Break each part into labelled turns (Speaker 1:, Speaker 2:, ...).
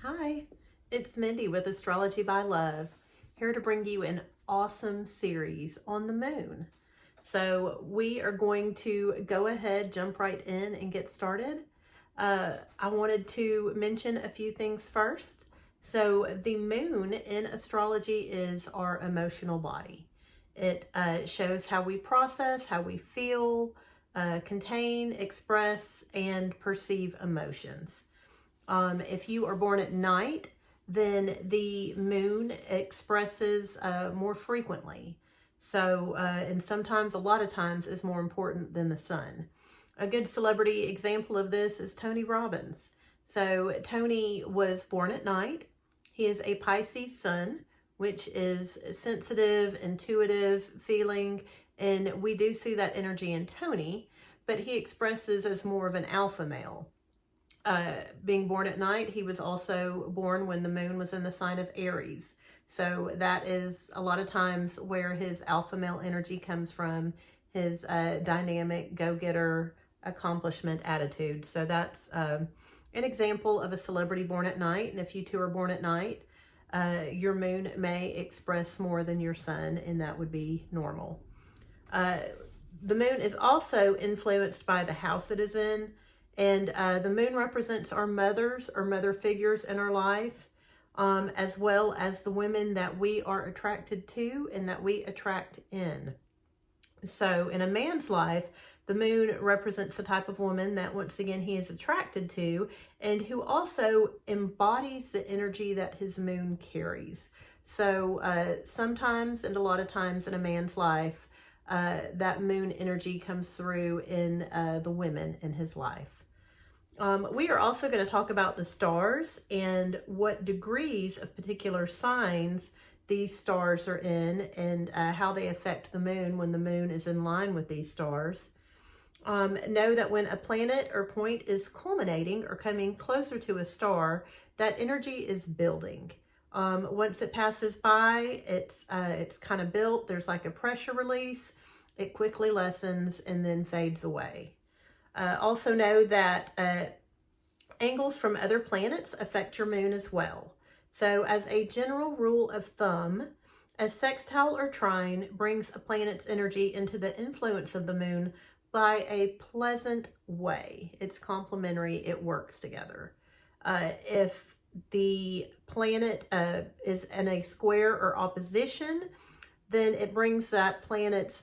Speaker 1: Hi, it's Mindy with Astrology by Love, here to bring you an awesome series on the moon. So we are going to go ahead, jump right in and get started. I wanted to mention a few things first. So the moon in astrology is our emotional body. It shows how we process, how we feel, contain, express, and perceive emotions. If you are born at night, then the moon expresses more frequently. So, and sometimes, a lot of times, is more important than the sun. A good celebrity example of this is Tony Robbins. So, Tony was born at night. He is a Pisces sun, which is sensitive, intuitive, feeling, and we do see that energy in Tony, but he expresses as more of an alpha male. Being born at night, he was also born when the moon was in the sign of Aries. So that is a lot of times where his alpha male energy comes from, his dynamic, go-getter, accomplishment attitude. So that's an example of a celebrity born at night. And if you two are born at night, your moon may express more than your sun, and that would be normal. The moon is also influenced by the house it is in. And the moon represents our mothers or mother figures in our life, as well as the women that we are attracted to and that we attract in. So in a man's life, the moon represents the type of woman that, once again, he is attracted to and who also embodies the energy that his moon carries. So sometimes, and a lot of times in a man's life, that moon energy comes through in the women in his life. We are also going to talk about the stars and what degrees of particular signs these stars are in, and how they affect the moon when the moon is in line with these stars. Know that when a planet or point is culminating or coming closer to a star, that energy is building. Once it passes by, it's kind of built. There's like a pressure release. It quickly lessens and then fades away. Also know that angles from other planets affect your moon as well. So as a general rule of thumb, a sextile or trine brings a planet's energy into the influence of the moon by a pleasant way. It's complementary, it works together. If the planet is in a square or opposition, then it brings that planet's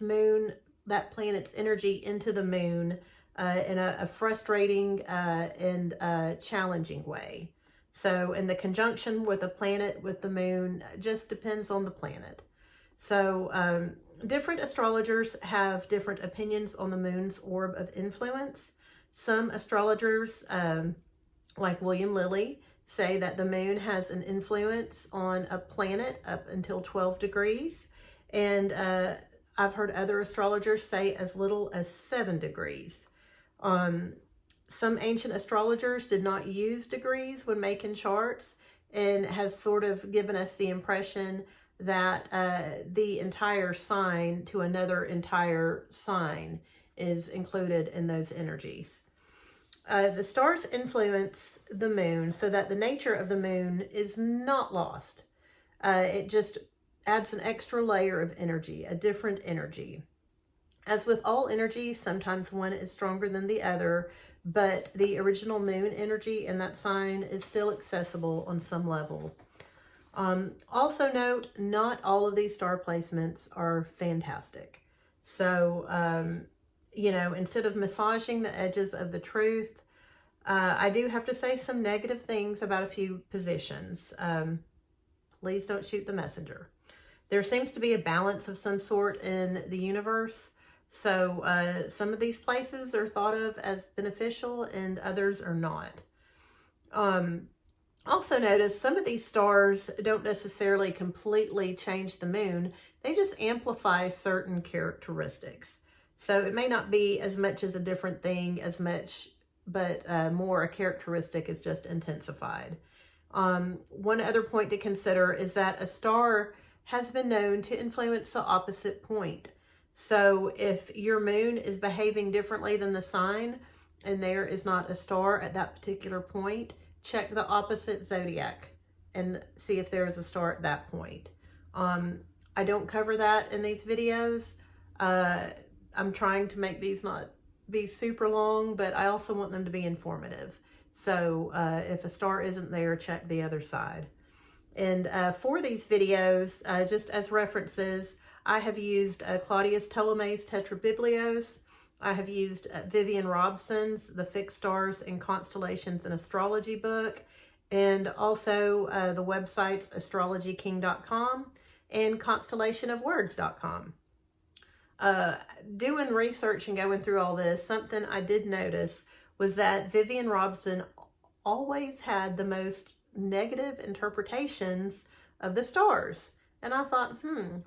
Speaker 1: energy into the moon in a frustrating and challenging way. So in the conjunction with a planet with the moon just depends on the planet. So different astrologers have different opinions on the moon's orb of influence. Some astrologers, like William Lilly, say that the moon has an influence on a planet up until 12 degrees. And I've heard other astrologers say as little as 7 degrees. Some ancient astrologers did not use degrees when making charts, and has sort of given us the impression that the entire sign to another entire sign is included in those energies. The stars influence the moon so that the nature of the moon is not lost. It just adds an extra layer of energy, a different energy. As with all energy, sometimes one is stronger than the other, but the original moon energy in that sign is still accessible on some level. Also note, not all of these star placements are fantastic. So, instead of massaging the edges of the truth, I do have to say some negative things about a few positions. Please don't shoot the messenger. There seems to be a balance of some sort in the universe. So some of these places are thought of as beneficial and others are not. Also notice some of these stars don't necessarily completely change the moon. They just amplify certain characteristics. So it may not be as much as a different thing as much, but more a characteristic is just intensified. One other point to consider is that a star has been known to influence the opposite point. So if your moon is behaving differently than the sign and there is not a star at that particular point, check the opposite zodiac and see if there is a star at that point. I don't cover that in these videos. I'm trying to make these not be super long, but I also want them to be informative. So if a star isn't there, check the other side. And for these videos, just as references, I have used Claudius Ptolemy's Tetrabiblios. I have used Vivian Robson's The Fixed Stars and Constellations and Astrology book, and also the websites astrologyking.com and constellationofwords.com. Doing research and going through all this, something I did notice was that Vivian Robson always had the most negative interpretations of the stars. And I thought,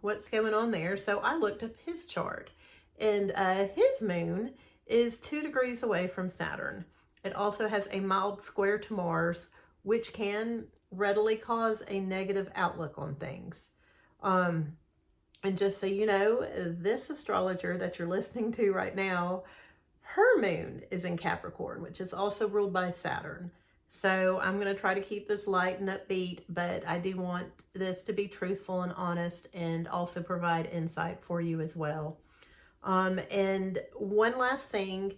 Speaker 1: what's going on there? So I looked up his chart, and his moon is 2 degrees away from Saturn. It also has a mild square to Mars, which can readily cause a negative outlook on things. And just so you know, this astrologer that you're listening to right now, her moon is in Capricorn, which is also ruled by Saturn. So I'm going to try to keep this light and upbeat, but I do want this to be truthful and honest and also provide insight for you as well. And one last thing,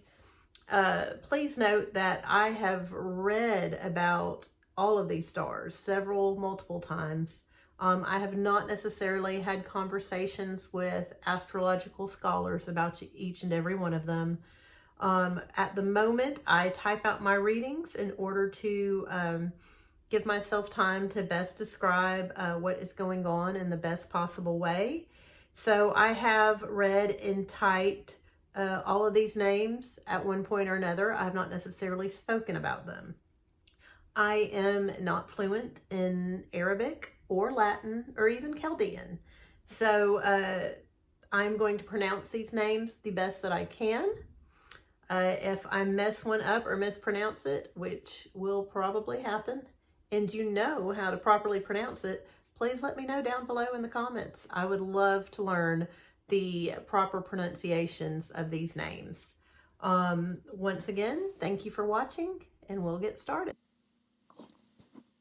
Speaker 1: please note that I have read about all of these stars multiple times. I have not necessarily had conversations with astrological scholars about each and every one of them. At the moment, I type out my readings in order to give myself time to best describe what is going on in the best possible way. So I have read and typed all of these names at one point or another. I have not necessarily spoken about them. I am not fluent in Arabic or Latin or even Chaldean. So I'm going to pronounce these names the best that I can. If I mess one up or mispronounce it, which will probably happen, and you know how to properly pronounce it, please let me know down below in the comments. I would love to learn the proper pronunciations of these names. Once again, thank you for watching, and we'll get started.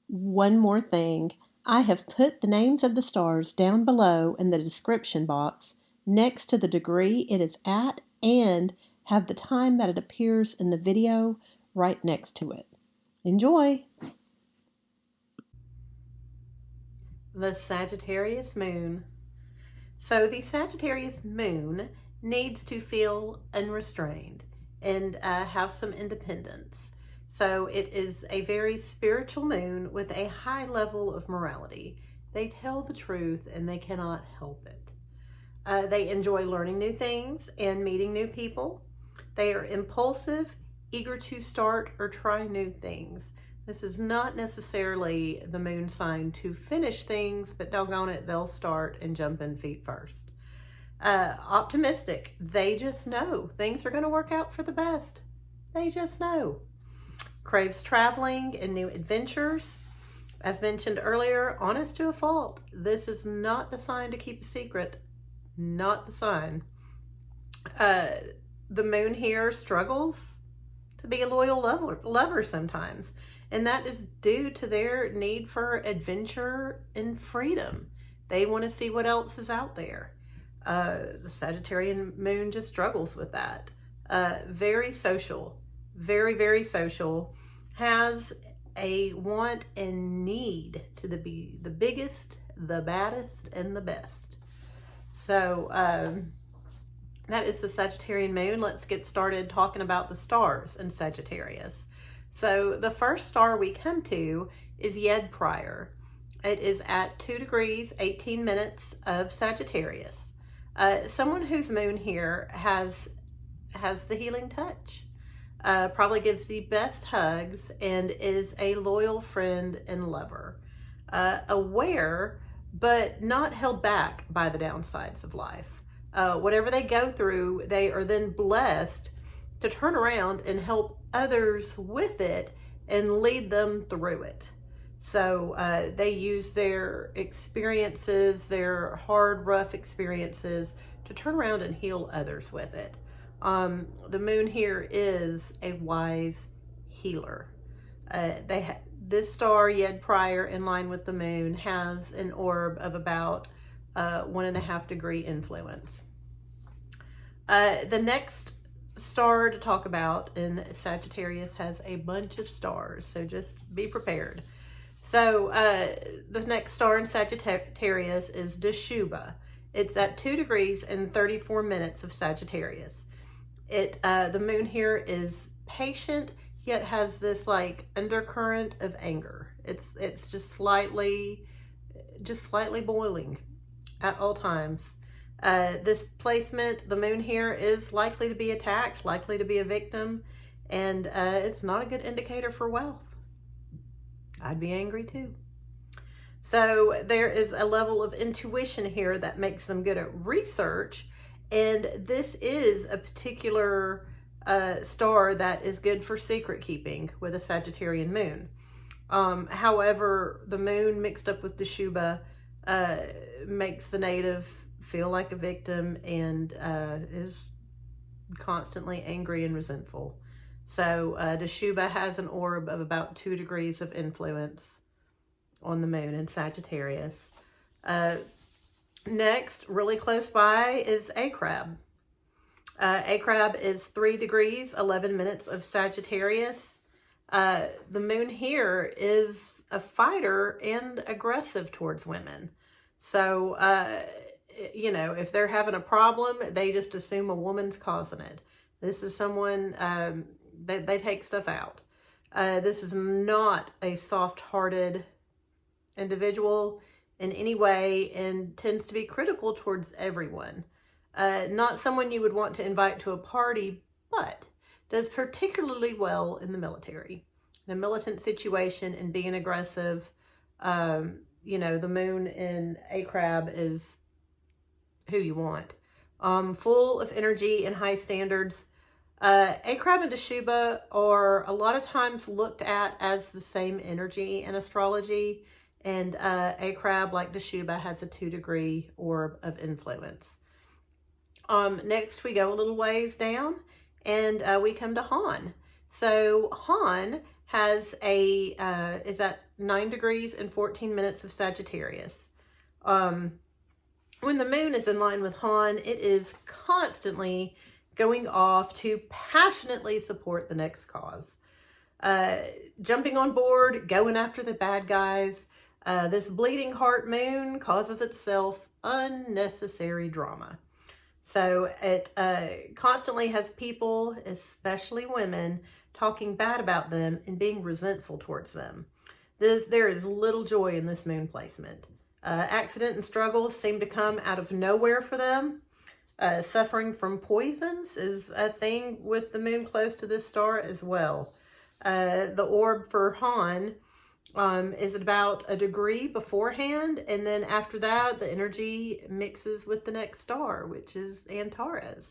Speaker 1: One more thing. I have put the names of the stars down below in the description box next to the degree it is at, and have the time that it appears in the video right next to it. Enjoy! The Sagittarius Moon. So the Sagittarius Moon needs to feel unrestrained and have some independence. So it is a very spiritual moon with a high level of morality. They tell the truth and they cannot help it. They enjoy learning new things and meeting new people. They are impulsive, eager to start or try new things. This is not necessarily the moon sign to finish things, but doggone it, they'll start and jump in feet first. Optimistic. They just know things are going to work out for the best. They just know. Craves traveling and new adventures. As mentioned earlier, honest to a fault. This is not the sign to keep a secret. Not the sign. The moon here struggles to be a loyal lover sometimes, and that is due to their need for adventure and freedom. They want to see what else is out there. The Sagittarian moon just struggles with that. Very social, very, very social, has a want and need to be the biggest, the baddest, and the best. So, that is the Sagittarian moon. Let's get started talking about the stars in Sagittarius. So the first star we come to is Yed Prior. It is at 2 degrees, 18 minutes of Sagittarius. Someone whose moon here has the healing touch. Probably gives the best hugs and is a loyal friend and lover. Aware, but not held back by the downsides of life. Whatever they go through, they are then blessed to turn around and help others with it and lead them through it. So they use their experiences, their hard, rough experiences, to turn around and heal others with it. The moon here is a wise healer. This star, Yed Prior, in line with the moon, has an orb of about 1.5 degree influence. The next star to talk about in Sagittarius has a bunch of stars, so just be prepared. So the next star in Sagittarius is Dschubba. It's at 2 degrees and 34 minutes of Sagittarius. The moon here is patient, yet has this like undercurrent of anger. It's just slightly boiling at all times. This placement, the moon here is likely to be attacked, likely to be a victim, and it's not a good indicator for wealth. I'd be angry too. So there is a level of intuition here that makes them good at research, and this is a particular star that is good for secret keeping with a Sagittarian moon. However, the moon mixed up with the Dschubba makes the native feel like a victim and is constantly angry and resentful. So Dschubba has an orb of about 2 degrees of influence on the moon in Sagittarius. Next, really close by, is Acrab. Acrab is 3 degrees, 11 minutes of Sagittarius. The moon here is a fighter and aggressive towards women. So, you know, if they're having a problem, they just assume a woman's causing it. This is someone, they take stuff out. This is not a soft-hearted individual in any way and tends to be critical towards everyone. Not someone you would want to invite to a party, but does particularly well in the military. In a militant situation and being aggressive, you know, the moon in Acrab is who you want. Full of energy and high standards. Acrab and Dschubba are a lot of times looked at as the same energy in astrology, and Acrab, like Dschubba, has a 2 degree orb of influence. Next, we go a little ways down, and we come to Han. So Han has is at 9 degrees and 14 minutes of Sagittarius. When the moon is in line with Han, it is constantly going off to passionately support the next cause. Jumping on board, going after the bad guys. This bleeding heart moon causes itself unnecessary drama. So it constantly has people, especially women, talking bad about them and being resentful towards them. There is little joy in this moon placement. Accident and struggles seem to come out of nowhere for them. Suffering from poisons is a thing with the moon close to this star as well. The orb for Han is at about 1 degree beforehand, and then after that the energy mixes with the next star, which is Antares.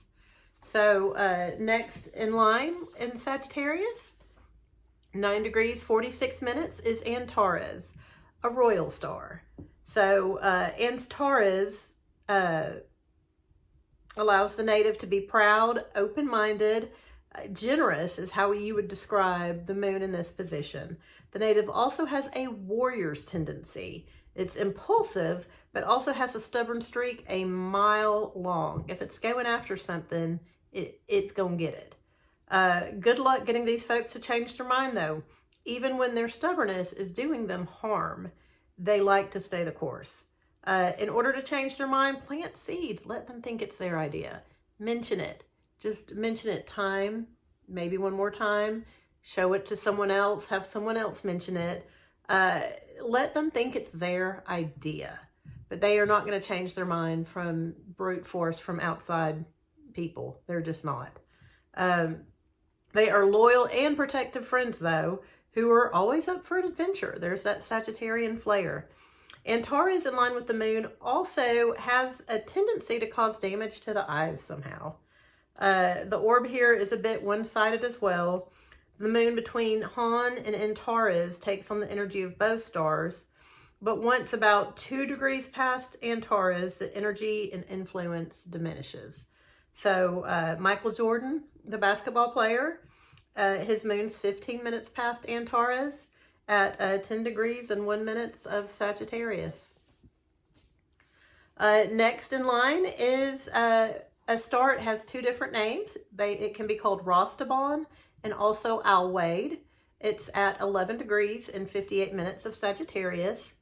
Speaker 1: So next in line in Sagittarius, 9 degrees 46 minutes, is Antares, a royal star. So Antares allows the native to be proud, open-minded, generous is how you would describe the moon in this position. The native also has a warrior's tendency. It's impulsive, but also has a stubborn streak a mile long. If it's going after something, it's going to get it. Good luck getting these folks to change their mind, though. Even when their stubbornness is doing them harm, they like to stay the course. In order to change their mind, plant seeds. Let them think it's their idea. Mention it. Just mention it maybe one more time. Show it to someone else. Have someone else mention it. Let them think it's their idea. But they are not going to change their mind from brute force from outside people. They're just not. They are loyal and protective friends, though, who are always up for an adventure. There's that Sagittarian flair. Antares, in line with the moon, also has a tendency to cause damage to the eyes somehow. The orb here is a bit one-sided as well. The moon between Han and Antares takes on the energy of both stars, but once about 2 degrees past Antares, the energy and influence diminishes. So Michael Jordan, the basketball player, His moon's 15 minutes past Antares at 10 degrees and 1 minute of Sagittarius. Next in line is a star. It has two different names. It can be called Rastaban and also Alwaid. It's at 11 degrees and 58 minutes of Sagittarius.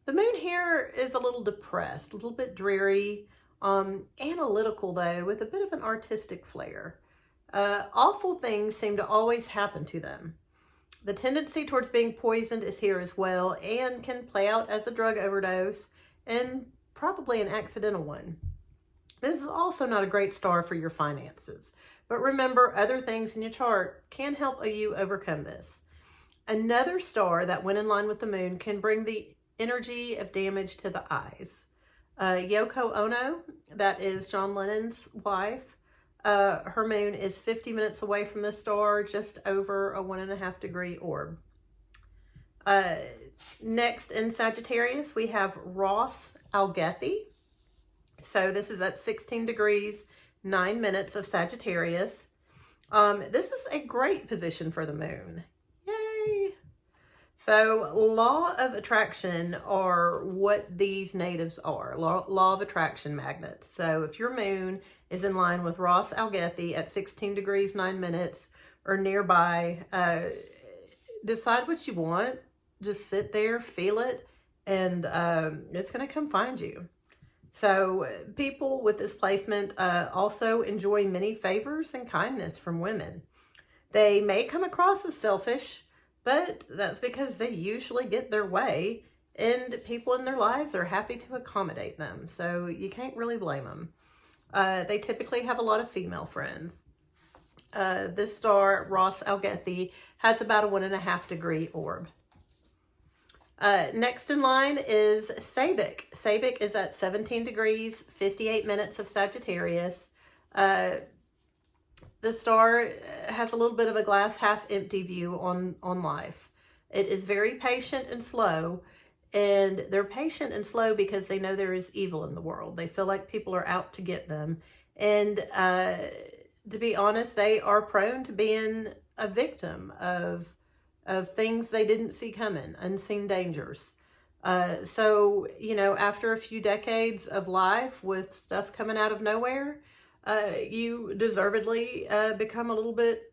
Speaker 1: The moon here is a little depressed, a little bit dreary, analytical though, with a bit of an artistic flair. Awful things seem to always happen to them. The tendency towards being poisoned is here as well and can play out as a drug overdose and probably an accidental one. This is also not a great star for your finances, but remember, other things in your chart can help you overcome this. Another star that went in line with the moon can bring the energy of damage to the eyes. Yoko Ono, that is John Lennon's wife, her moon is 50 minutes away from the star, just over a 1.5 degree orb. Next in Sagittarius, we have Ras Algethi. So this is at 16 degrees, 9 minutes of Sagittarius. This is a great position for the moon. Yay! So law of attraction are what these natives are, law of attraction magnets. So if your moon is in line with Ras Algethi at 16 degrees, 9 minutes or nearby, decide what you want. Just sit there, feel it, and it's going to come find you. So people with this placement also enjoy many favors and kindness from women. They may come across as selfish, but that's because they usually get their way and people in their lives are happy to accommodate them. So you can't really blame them. They typically have a lot of female friends. This star, Ras Algethi, has about a 1.5 degree orb. Next in line is Sabik. Sabik is at 17 degrees, 58 minutes of Sagittarius. The star has a little bit of a glass half empty view on life. It is very patient and slow, and they're patient and slow because they know there is evil in the world. They feel like people are out to get them. And to be honest, they are prone to being a victim of things they didn't see coming, unseen dangers. So, you know, after a few decades of life with stuff coming out of nowhere, you deservedly become a little bit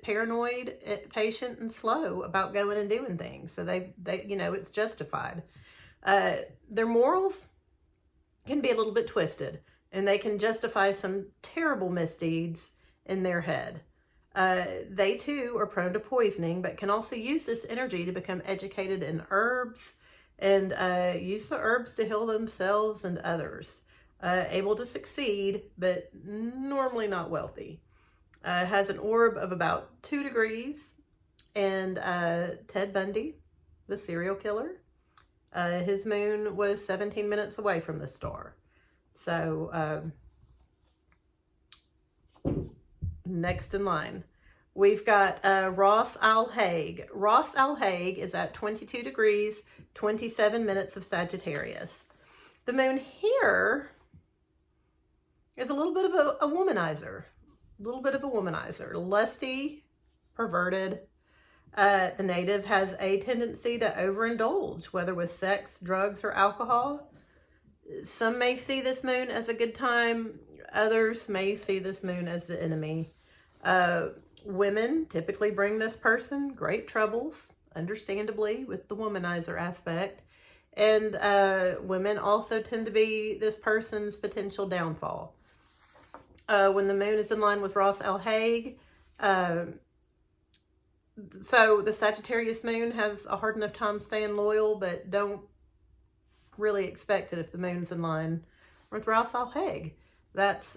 Speaker 1: paranoid, patient, and slow about going and doing things. So they you know, it's justified. Their morals can be a little bit twisted, and they can justify some terrible misdeeds in their head. They too are prone to poisoning, but can also use this energy to become educated in herbs and use the herbs to heal themselves and others. Able to succeed, but normally not wealthy. Has an orb of about 2 degrees. And Ted Bundy, the serial killer, his moon was 17 minutes away from the star. So next in line, we've got Ras Alhague. Ras Alhague is at 22 degrees, 27 minutes of Sagittarius. The moon here is a little bit of a womanizer. Lusty, perverted. The native has a tendency to overindulge, whether with sex, drugs, or alcohol. Some may see this moon as a good time. Others may see this moon as the enemy. Women typically bring this person great troubles, understandably, with the womanizer aspect. And women also tend to be this person's potential downfall. When the moon is in line with Ras Alhague, so the Sagittarius moon has a hard enough time staying loyal, but don't really expect it if the moon's in line with Ras Alhague. That's,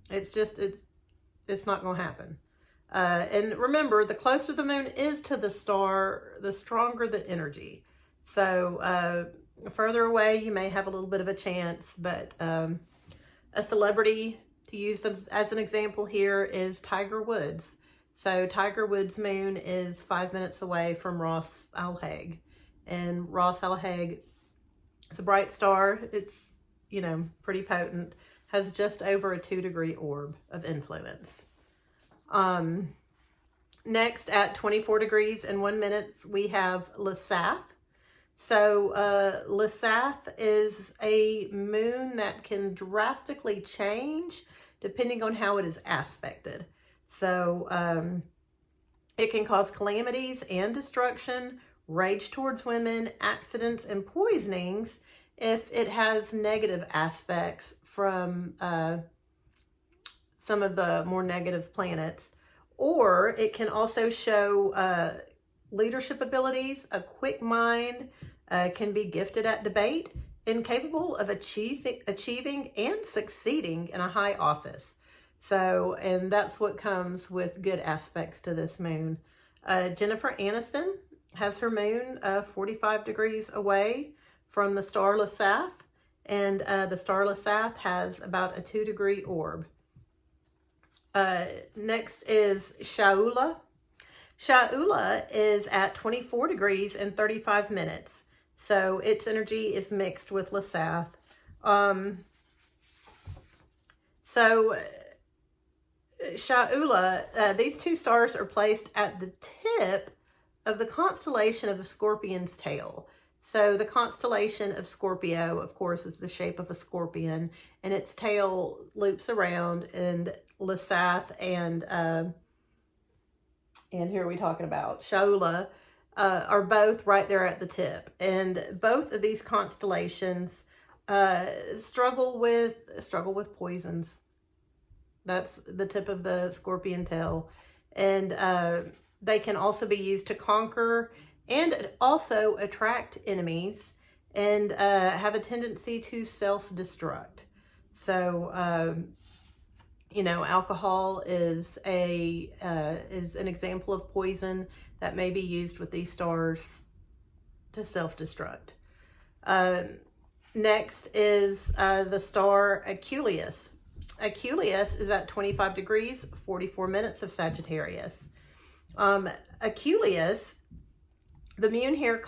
Speaker 1: it's not going to happen. And remember, the closer the moon is to the star, the stronger the energy. So further away, you may have a little bit of a chance, but a celebrity to use as an example here is Tiger Woods. So Tiger Woods' moon is 5 minutes away from Ras Alhague. And Ras Alhague is a bright star. It's, you know, pretty potent. Has just over a 2 degree orb of influence. Next, at 24 degrees and 1 minute, we have Lesath. So Lesath is a moon that can drastically change depending on how it is aspected. So it can cause calamities and destruction, rage towards women, accidents, and poisonings if it has negative aspects from some of the more negative planets. Or it can also show leadership abilities, a quick mind, can be gifted at debate, and capable of achieving and succeeding in a high office. So, and that's what comes with good aspects to this moon. Jennifer Aniston has her moon 45 degrees away from the star Lesath, and the star Lesath has about a 2-degree orb. Next is Shaula. Shaula is at 24 degrees and 35 minutes. So its energy is mixed with Lesath. So Shaula, these two stars are placed at the tip of the constellation of the Scorpion's tail. So the constellation of Scorpio, of course, is the shape of a scorpion, and its tail loops around, and Lesath and here are we talking about Shaula are both right there at the tip. And both of these constellations struggle with poisons. That's the tip of the scorpion tail. And they can also be used to conquer and also attract enemies, and have a tendency to self-destruct. So, you know, alcohol is an example of poison that may be used with these stars to self-destruct. Next is the star Aculeus. Aculeus is at 25 degrees, 44 minutes of Sagittarius. Aculeus, the moon here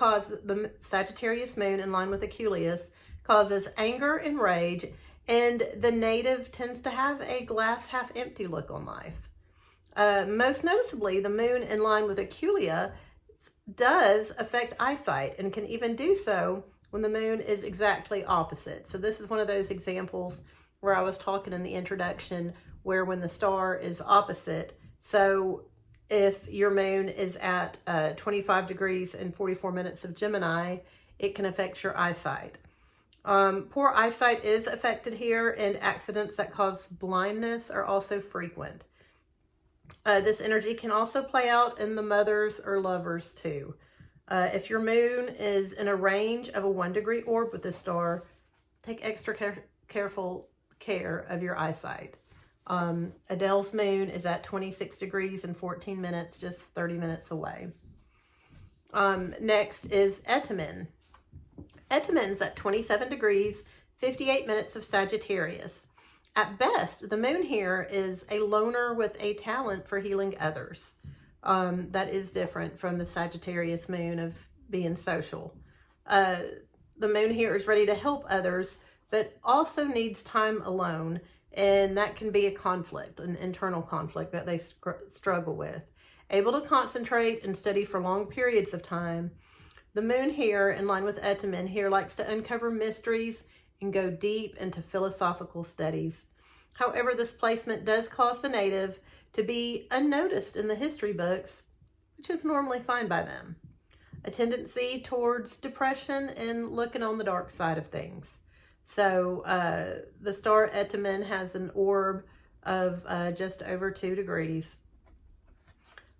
Speaker 1: the Sagittarius moon in line with Aculeus causes anger and rage, and the native tends to have a glass half empty look on life. Most noticeably, the moon in line with Aculeus does affect eyesight, and can even do so when the moon is exactly opposite. So this is one of those examples where I was talking in the introduction, where when the star is opposite, so if your moon is at 25 degrees and 44 minutes of Gemini, it can affect your eyesight. Poor eyesight is affected here, and accidents that cause blindness are also frequent. This energy can also play out in the mothers or lovers too. If your moon is in a range of a 1-degree orb with this star, take extra careful care of your eyesight. Adele's moon is at 26 degrees and 14 minutes, just 30 minutes away. Next is Etamin. Etamin's at 27 degrees, 58 minutes of Sagittarius. At best, the moon here is a loner with a talent for healing others. That is different from the Sagittarius moon of being social. The moon here is ready to help others, but also needs time alone. And that can be a conflict, an internal conflict that they struggle with. Able to concentrate and study for long periods of time. The moon here, in line with Etamin, here likes to uncover mysteries and go deep into philosophical studies. However, this placement does cause the native to be unnoticed in the history books, which is normally fine by them. A tendency towards depression and looking on the dark side of things. So the star Etamin has an orb of just over 2 degrees.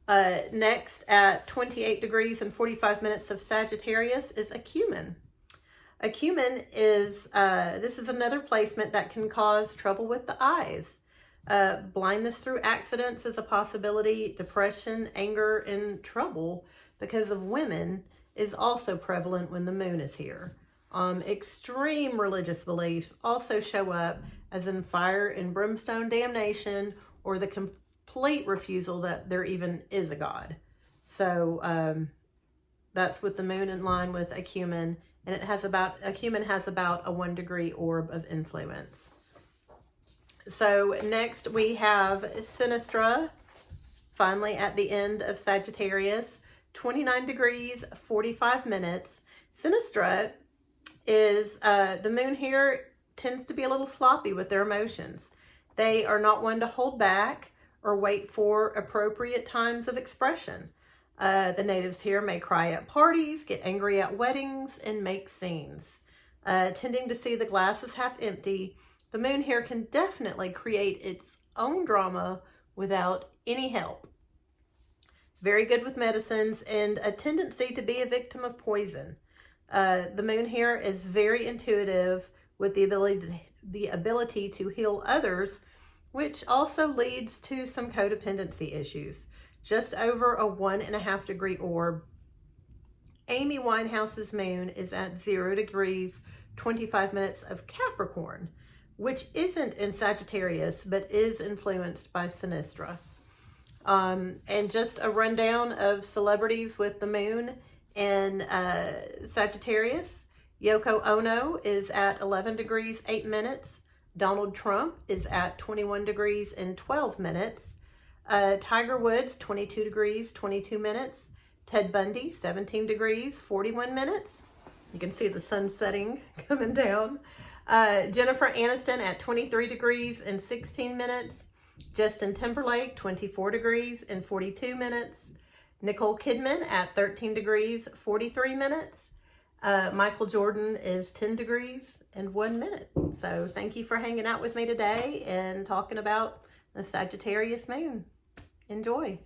Speaker 1: Next, at 28 degrees and 45 minutes of Sagittarius is Acumen. Acumen is, this is another placement that can cause trouble with the eyes. Blindness through accidents is a possibility. Depression, anger, and trouble because of women is also prevalent when the moon is here. Extreme religious beliefs also show up, as in fire and brimstone damnation, or the complete refusal that there even is a God. So that's with the moon in line with Acumen, and Acumen has about a 1-degree orb of influence. So next we have Sinistra. finally at the end of Sagittarius, 29 degrees, 45 minutes. Sinistra is, the moon here tends to be a little sloppy with their emotions. They are not one to hold back or wait for appropriate times of expression. The natives here may cry at parties, get angry at weddings, and make scenes. Tending to see the glass as half empty, the moon here can definitely create its own drama without any help. Very good with medicines and a tendency to be a victim of poison. The moon here is very intuitive with the ability to heal others, which also leads to some codependency issues. Just over a 1.5 degree orb. Amy Winehouse's moon is at 0 degrees, 25 minutes of Capricorn, which isn't in Sagittarius, but is influenced by Sinistra. And just a rundown of celebrities with the moon in Sagittarius. Yoko Ono is at 11 degrees, 8 minutes. Donald Trump is at 21 degrees and 12 minutes. Tiger Woods, 22 degrees, 22 minutes. Ted Bundy, 17 degrees, 41 minutes. You can see the sun setting coming down. Jennifer Aniston at 23 degrees and 16 minutes. Justin Timberlake, 24 degrees and 42 minutes. Nicole Kidman at 13 degrees, 43 minutes. Michael Jordan is 10 degrees and 1 minute. So thank you for hanging out with me today and talking about the Sagittarius moon. Enjoy.